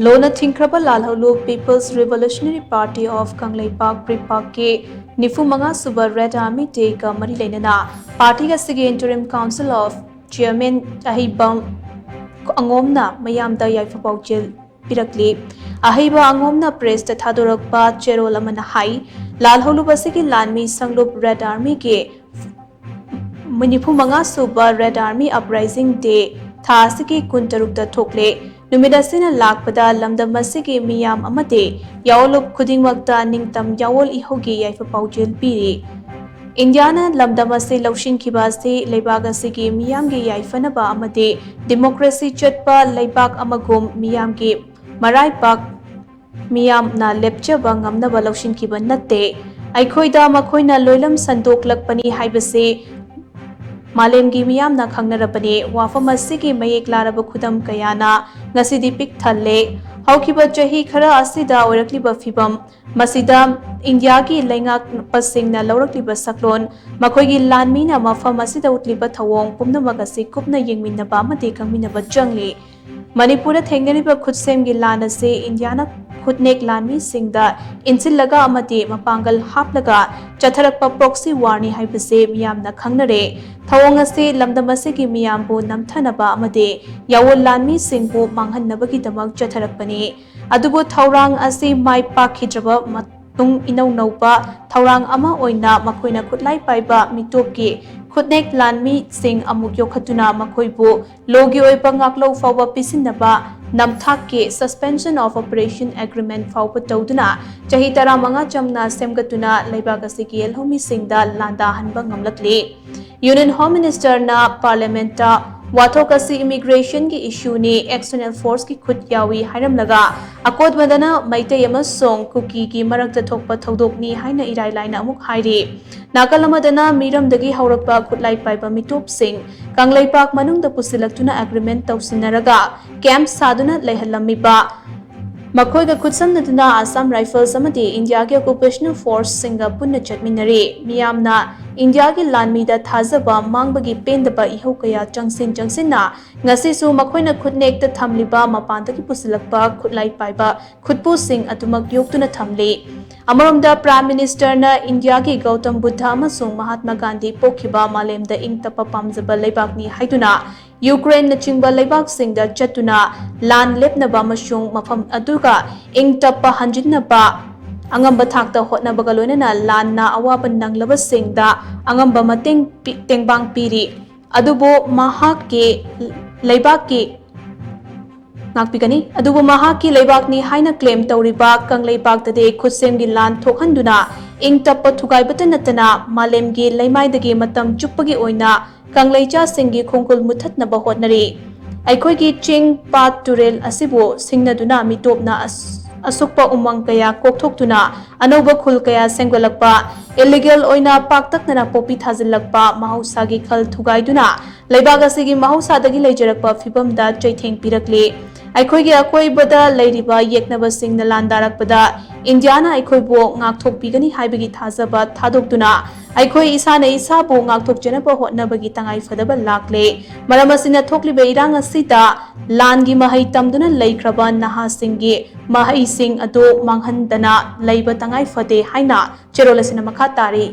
लोना थिंख्रबा लालहौलू peoples revolutionary party of Kangleipak प्रिपाक के निफुमंगा सुबर रेड आर्मी डे का मरी लेना पार्टी का सिगे इंटरिम काउंसिल ऑफ चेयरमैन अहिबम अंगोमना मयामदा याइफा पाउचेल पिरकली अहिबा अंगोमना प्रेस थादोरकपा चेरोल अमना हाई लालहौलू बसिगे लानमी संगलुप रेड आर्मी के निफुमंगा सुबर रेड आर्मी अपराइजिंग डे था सिगे कुंतरुक थोकले नुमिदासिना लाखपदा लमदम मसिगे मियाम अमते यावलुप खुदिंगमक्ता निंगतम यावल इहोगे याइफा पाउजेल पीरी इंडियाना लमदम असे लौशिंखिबा से लेबाग असिगे मियामगे याइफनबा अमते डेमोक्रेसी चटपा लेबाग अमगुम मियामगे मराइपाक मियामना लेपचबा ngamnaba लौशिंखिबा नत्ते अखोइदा मखोइना लोइलम संदोकलकपनी हाइबसे मालेमगी मियामना खंगनरबने वाफम असिगे मयेक लारब खुदम कयाना ngasidi पिक थल्ले हौखिबा चही खरा असिदा ओरकलिबा फिबम मसिदा इंडिया की लैंगाक पसिंगना लौरकलिबा सकलोन मखोइगी लानमीना मफम असिदा उतलिबा थवोंग पुमनमक असि कुपना येंगमिनबा अमते खंगमिनबा चंगले मणिपुर थेंगनिबा खुदसेमगी लान असे इंडियाना खुदनेक लानमी सिंगदा इंसिलगा अमते मपांगल हापलगा चथरकपा प्रॉक्सी वारनी हाइबसे मियामना खंगनरे थवोंग असे लमदम असेगी मियामबु नमथनबा अमते यावल लानमी सिंगबु मांगहन्नबगी दमक चथरकपने अदुबु थौरांग असे माइ पाखिद्रबा मतुंग इनौ नौबा थौरांग अमा ओइना मखोइना खुदलाई पाइबा मिटोपकी खुदनेक लानमी सिंग अमुक योखतुना मखोइबु लोगी ओइबा ngaklo फावबा पिसिनबा नमथाक के सस्पेंशन ऑफ ऑपरेशन एग्रीमेंट फावबा तौदुना चही 15 चमना सेमगतुना लेबाग असिगी एलहोमी सिंगदा लांदा हनबा ngamlakle यूनियन होम मिनिस्टर ना पार्लियामेंट वाथोक असि इमिग्रेशन की इशू ने एक्सटर्नल फोर्स की खुद यावी हाइरम लगा अकोद मदना मैतै अमसोंग कुकी की मरकत थोकपा थौदोकनी हाइना इराय लाइना अमुक हाइरे नाकल अमदना मीरमदगी हौरकपा खुदलाई पाइबा मिटोप सिंह कंगलैपाक मनुंगदा पुसिलक्तुना एग्रीमेंट तौसिनरगा कैंप सादुना लेहलम्मिबा मखोइगा खुदसमनदुना आसाम राइफल्स अमदि इंडिया के ऑक्युपेशनल फोर्स सिंगा पुन्ना चटमिनरे मियामना इंडिया के लानमीदा थाजबा मांगबगी पेंदबा इहो कया चंगसिना ngasisu मखोइना खुदनेकता थमलिबा मपानदगी पुसिलकपा खुदलाई पाइबा खुदपु सिंह अतुमक योक्तुना थमले अमरमदा प्राइम मिनिस्टर ना इंडिया के गौतम बुद्ध अमसुंग महात्मा गांधी पोखिबा मालेमदा इंगतपा पामजबा लेबाकनी हाइदुना यूक्रेन नचिंगबा लेबाक सिंगदा चतुना लान लेपनबा मशुंग मफम अदुगा इंगतपा हंजिनबा अंगंबा थाकता होटनबगा लोइनना लानना अवाबा नंगलबा सिंगदा अंगंबा मतेंग तेंगबांग पीरी अदुबो महाक के लेबाक के नाकपिगनी अदुबो महाक की लेबाकनी हाइना क्लेम तौरिबा कंगलेबाकदे खुदसेमगी लान थोखंदुना इंगतपा थुगाइबता नतना मालेमगी लेमाइदगी मतम चुप्पगी ओइना कंगलेचा सिंगी खोंकुल मुथतनबा होटनरी अखोइगी चिंग पात तुरेल असिबो सिंगनदुना मिटोपना असुकपा उमंग कया कोकथोक्तुना अनौबा खुल कया सेंगलकपा इलीगल ओइना पाक्तकना पोपी थाजिलकपा महौसागी खल थुगाइदुना लेबाग असिगी महौसादगी लेजरकपा फिबमदा चैथेंग पिरकले अखोइगी अकोइबदा लेरिबा येकनबा सिंगना लांदारकपदा इंडियाना अखोइबो ngakthokpigani हाइबगी थाजबा थादोक्तुना अखोइ इसाना इसाबो ngakthokjenaba hotnabagi tangai fadaba lakle maram asina thokliba irang asita लानगी महई तमदुना लेख्रबा नहासिंगी महई सिंग अदो मांगहंदना लेबा तंगाई फदे हाइना चेरोलसिना मखा तारी।